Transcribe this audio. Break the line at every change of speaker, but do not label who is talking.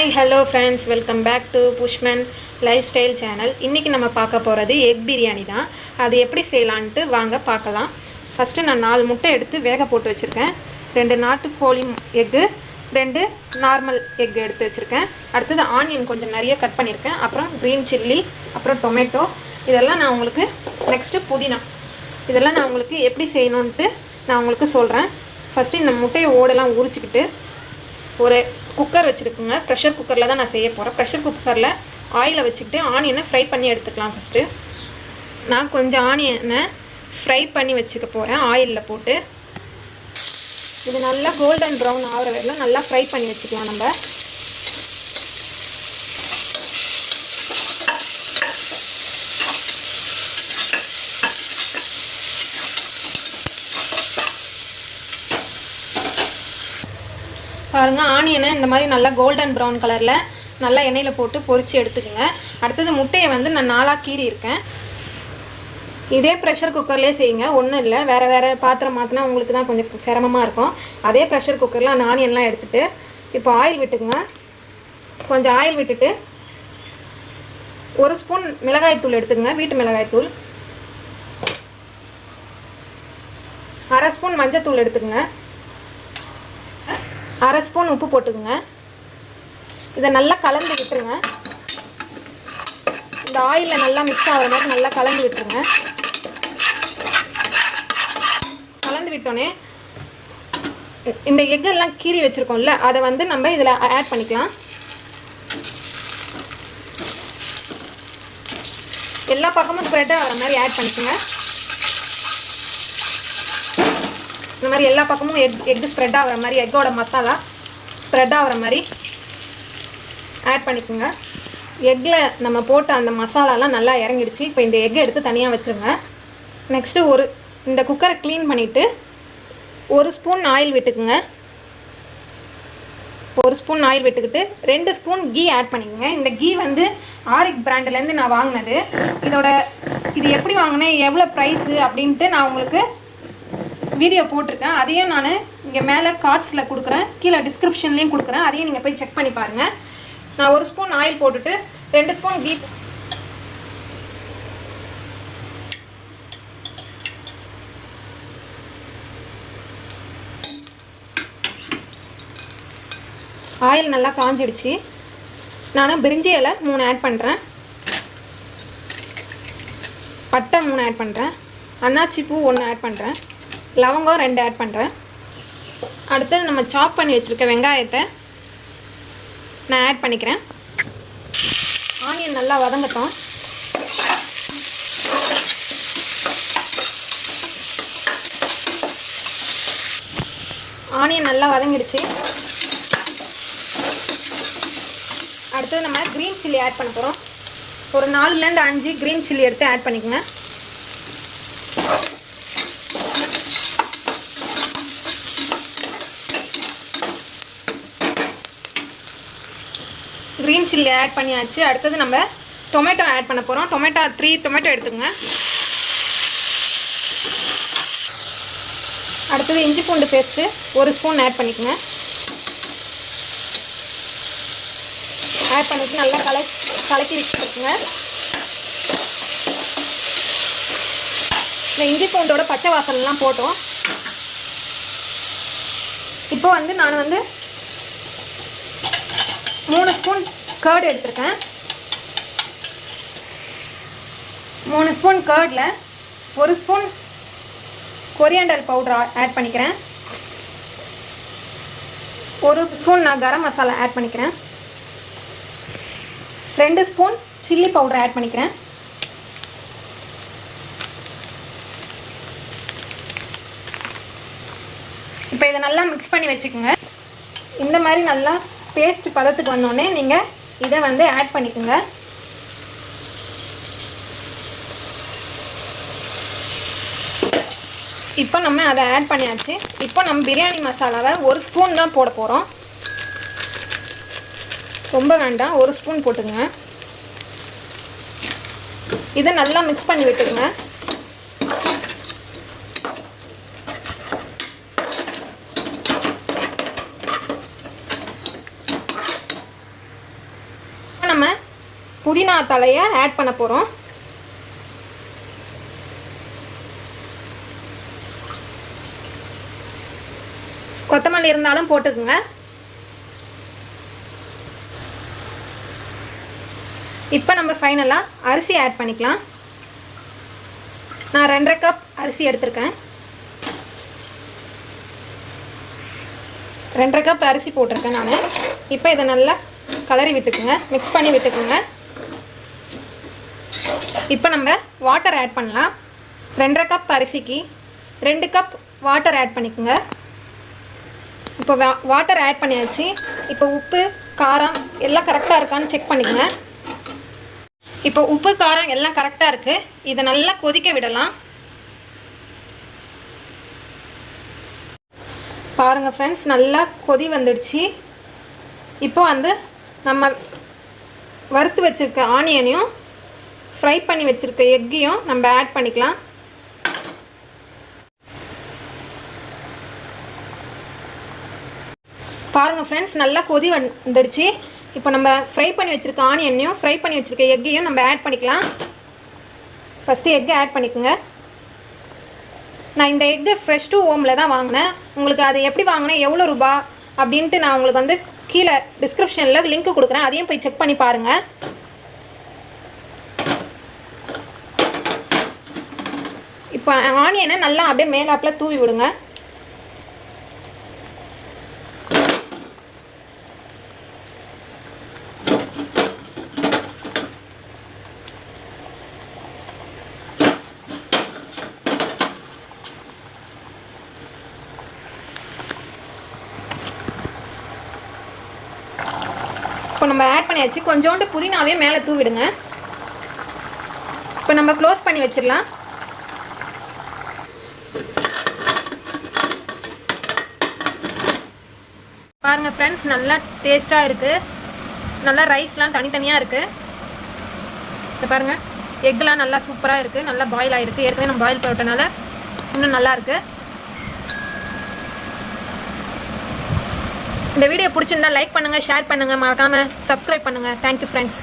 Hi hello friends, welcome back to Bushman lifestyle channel. இன்றைக்கி நம்ம பார்க்க போகிறது எக் பிரியாணி தான். அது எப்படி செய்யலான்ட்டு வாங்க பார்க்கலாம். ஃபஸ்ட்டு நான் 4 முட்டை எடுத்து வேக போட்டு வச்சுருக்கேன். 2 நாட்டுக்கோழி எக்கு, 2 நார்மல் எக் எடுத்து வச்சுருக்கேன். அடுத்தது ஆனியன் கொஞ்சம் நிறைய கட் பண்ணியிருக்கேன். அப்புறம் க்ரீன் சில்லி, அப்புறம் டொமேட்டோ, இதெல்லாம் நான் உங்களுக்கு நெக்ஸ்ட்டு புதினா, இதெல்லாம் நான் உங்களுக்கு எப்படி செய்யணுன்ட்டு நான் உங்களுக்கு சொல்கிறேன். ஃபஸ்ட்டு இந்த முட்டையை ஓடெல்லாம் உரிச்சிக்கிட்டு ஒரு குக்கர் வச்சுருக்குங்க. ப்ரெஷர் குக்கரில் தான் நான் செய்ய போகிறேன். ப்ரெஷர் குக்கரில் ஆயிலை வச்சுக்கிட்டு ஆனியனை ஃப்ரை பண்ணி எடுத்துக்கலாம். ஃபஸ்ட்டு நான் கொஞ்சம் ஆனியனை ஃப்ரை பண்ணி வச்சுக்க போகிறேன் ஆயிலில் போட்டு. இது நல்லா கோல்டன் ப்ரௌன் ஆகிற வரையிலும் நல்லா ஃப்ரை பண்ணி வச்சுக்கலாம். நம்ம பாருங்கள், ஆனியனை இந்த மாதிரி நல்லா கோல்டன் ப்ரௌன் கலரில் நல்லா எண்ணெயில் போட்டு பொரித்து எடுத்துக்கோங்க. அடுத்தது முட்டையை வந்து நான் 4ஆக கீறி இருக்கேன். இதே ப்ரெஷர் குக்கர்லேயே செய்யுங்க, ஒன்றும் இல்லை. வேறு பாத்திரம் மாற்றினா உங்களுக்கு தான் கொஞ்சம் சிரமமாக இருக்கும். அதே ப்ரெஷர் குக்கரில் அந்த ஆனியன்லாம் எடுத்துகிட்டு இப்போ ஆயில் விட்டுக்குங்க. கொஞ்சம் ஆயில் விட்டுட்டு 1 ஸ்பூன் மிளகாய்த்தூள் எடுத்துக்கங்க, வீட்டு மிளகாய்த்தூள். 1/2 ஸ்பூன் மஞ்சத்தூள் எடுத்துக்கங்க. 1/2 ஸ்பூன் உப்பு போட்டுக்குங்க. இதை நல்லா கலந்து விட்டுருங்க. இந்த ஆயிலில் நல்லா மிக்ஸ் ஆகிற மாதிரி நல்லா கலந்து விட்டுருங்க. கலந்து விட்டோன்னே இந்த எக்கெல்லாம் கீறி வச்சுருக்கோம்ல, அதை வந்து நம்ம இதில் ஆட் பண்ணிக்கலாம். எல்லா பக்கமும் ஸ்ப்ரெட் ஆகிற மாதிரி ஆட் பண்ணிக்கோங்க. இந்த மாதிரி எல்லா பக்கமும் எக்கு ஸ்ப்ரெட் ஆகிற மாதிரி, எக்கோட மசாலா ஸ்ப்ரெட் ஆகிற மாதிரி ஆட் பண்ணிக்கோங்க. எக்கில் நம்ம போட்ட அந்த மசாலாலாம் நல்லா இறங்கிடுச்சு. இப்போ இந்த எக்கை எடுத்து தனியாக வச்சுருங்க. நெக்ஸ்ட்டு இந்த குக்கரை க்ளீன் பண்ணிவிட்டு 1 ஸ்பூன் ஆயில் விட்டுக்குங்க. 1 ஸ்பூன் ஆயில் விட்டுக்கிட்டு 2 ஸ்பூன் கீ ஆட் பண்ணிக்கோங்க. இந்த கீ வந்து ஆரிக் பிராண்ட்லேருந்து நான் வாங்கினது. இது எப்படி வாங்கினேன், எவ்வளோ ப்ரைஸு அப்படின்ட்டு நான் உங்களுக்கு வீடியோ போட்டிருக்கேன். அதையும் நான் இங்கே மேலே கார்ட்ஸில் கொடுக்குறேன், கீழே டிஸ்கிரிப்ஷன்லேயும் கொடுக்குறேன். அதையும் நீங்கள் போய் செக் பண்ணி பாருங்கள். நான் 1 ஸ்பூன் ஆயில் போட்டுட்டு 2 ஸ்பூன் கீ, ஆயில் நல்லா காஞ்சிடுச்சு. நான் பிரிஞ்சி இலை 3 ஆட் பண்ணுறேன். பட்டை 3 ஆட் பண்ணுறேன். அன்னாச்சி பூ 1 ஆட் பண்ணுறேன். லவங்கம் 2 ஆட் பண்ணுறேன். அடுத்தது நம்ம சாப் பண்ணி வச்சுருக்க வெங்காயத்தை நான் ஆட் பண்ணிக்கிறேன். ஆனியன் நல்லா வதங்கட்டும். ஆனியன் நல்லா வதங்கிடுச்சு. அடுத்தது நம்ம க்ரீன் சில்லி ஆட் பண்ண போகிறோம். ஒரு 4லேருந்து 5 க்ரீன் சில்லி எடுத்து ஆட் பண்ணிக்கோங்க. க்ரீன் சில்லி ஆட் பண்ணியாச்சு. அடுத்தது நம்ம டொமேட்டோ ஆட் பண்ண போகிறோம். 3 டொமேட்டோ எடுத்துக்கோங்க. அடுத்தது இஞ்சி பூண்டு பேஸ்ட்டு 1 ஸ்பூன் ஆட் பண்ணிக்கோங்க. ஆட் பண்ணிவிட்டு நல்லா கலக்கி வச்சுருக்குங்க. இந்த இஞ்சி பூண்டோட பச்சை வாசல்லாம் போட்டோம். இப்போ வந்து நான் 3 ஸ்பூன் கர்டு எடுத்துருக்கேன். 3 spoon கர்டில் 1 spoon coriander powder add பண்ணிக்கிறேன். 1 ஸ்பூன் நான் கரம் மசாலா ஆட் பண்ணிக்கிறேன். 2 ஸ்பூன் சில்லி பவுடர் ஆட் பண்ணிக்கிறேன். இப்போ இதை நல்லா மிக்ஸ் பண்ணி வச்சுக்கோங்க. இந்த மாதிரி நல்லா பேஸ்ட் பதத்துக்கு வந்தோடனே நீங்கள் இதை வந்து ஆட் பண்ணிக்கோங்க. இப்போ நம்ம அதை ஆட் பண்ணியாச்சு. இப்போ நம்ம பிரியாணி மசாலாவை 1 ஸ்பூன் தான் போட போகிறோம். ரொம்ப வேண்டாம், 1 ஸ்பூன் போட்டுக்கோங்க. இதை நல்லா மிக்ஸ் பண்ணி விட்டுக்குங்க. புதினா தலையை ஆட் பண்ண போகிறோம். கொத்தமல்லி இருந்தாலும் போட்டுக்குங்க. இப்போ நம்ம ஃபைனலாக அரிசி ஆட் பண்ணிக்கலாம். நான் 2.5 கப் அரிசி எடுத்திருக்கேன். 2.5 கப் அரிசி போட்டிருக்கேன் நான். இப்போ இதை நல்லா கலரி விட்டுக்குங்க, மிக்ஸ் பண்ணி விட்டுக்குங்க. இப்போ நம்ம வாட்டர் ஆட் பண்ணலாம். 2.5 கப் அரிசிக்கு 2 கப் வாட்டர் ஆட் பண்ணிக்கோங்க. இப்போ வாட்டர் ஆட் பண்ணியாச்சு. இப்போ உப்பு காரம் எல்லாம் கரெக்டாக இருக்கான்னு செக் பண்ணிக்கோங்க. இப்போ உப்பு காரம் எல்லாம் கரெக்டாக இருக்குது. இதை நல்லா கொதிக்க விடலாம். பாருங்கள் ஃப்ரெண்ட்ஸ், நல்லா கொதி வந்துடுச்சு. இப்போ வந்து நம்ம வறுத்து வச்சுருக்க ஆனியனையும் ஃப்ரை பண்ணி வச்சுருக்க எக்கையும் நம்ம ஆட் பண்ணிக்கலாம். பாருங்கள் ஃப்ரெண்ட்ஸ், நல்லா கொதி வந்துடுச்சு. இப்போ நம்ம ஃப்ரை பண்ணி வச்சுருக்க ஆனியனையும் ஃப்ரை பண்ணி வச்சுருக்க எக்கையும் நம்ம ஆட் பண்ணிக்கலாம். ஃபஸ்ட்டு எக்கை ஆட் பண்ணிக்கோங்க. நான் இந்த எக்கு ஃப்ரெஷ் டு ஹோமில் தான் வாங்கினேன். உங்களுக்கு அது எப்படி வாங்கினேன், எவ்வளோ ரூபா அப்படின்ட்டு நான் உங்களுக்கு வந்து கீழே டிஸ்கிரிப்ஷனில் லிங்க் கொடுக்குறேன். அதையும் போய் செக் பண்ணி பாருங்கள். இப்போ ஆனியனை நல்லா அப்படியே மேலாப்பில் தூவி விடுங்க. இப்போ நம்ம ஆட் பண்ணியாச்சு. கொஞ்சோண்டு புதினாவே மேலே தூவிடுங்க. இப்போ நம்ம க்ளோஸ் பண்ணி வச்சிடலாம். பாருங்கள் ஃப்ரெண்ட்ஸ், நல்லா டேஸ்ட்டாக இருக்குது. நல்லா ரைஸ்லாம் தனித்தனியாக இருக்குது. இதை பாருங்கள், எக்லாம் நல்லா சூப்பராக இருக்குது. நல்லா பாயில் ஆகிருக்கு. ஏற்கனவே நம்ம பாயில் போட்டனால இன்னும் நல்லா இருக்குது. இந்த வீடியோ பிடிச்சிருந்தா லைக் பண்ணுங்கள், ஷேர் பண்ணுங்கள், மறக்காமல் சப்ஸ்கிரைப் பண்ணுங்கள். Thank you friends.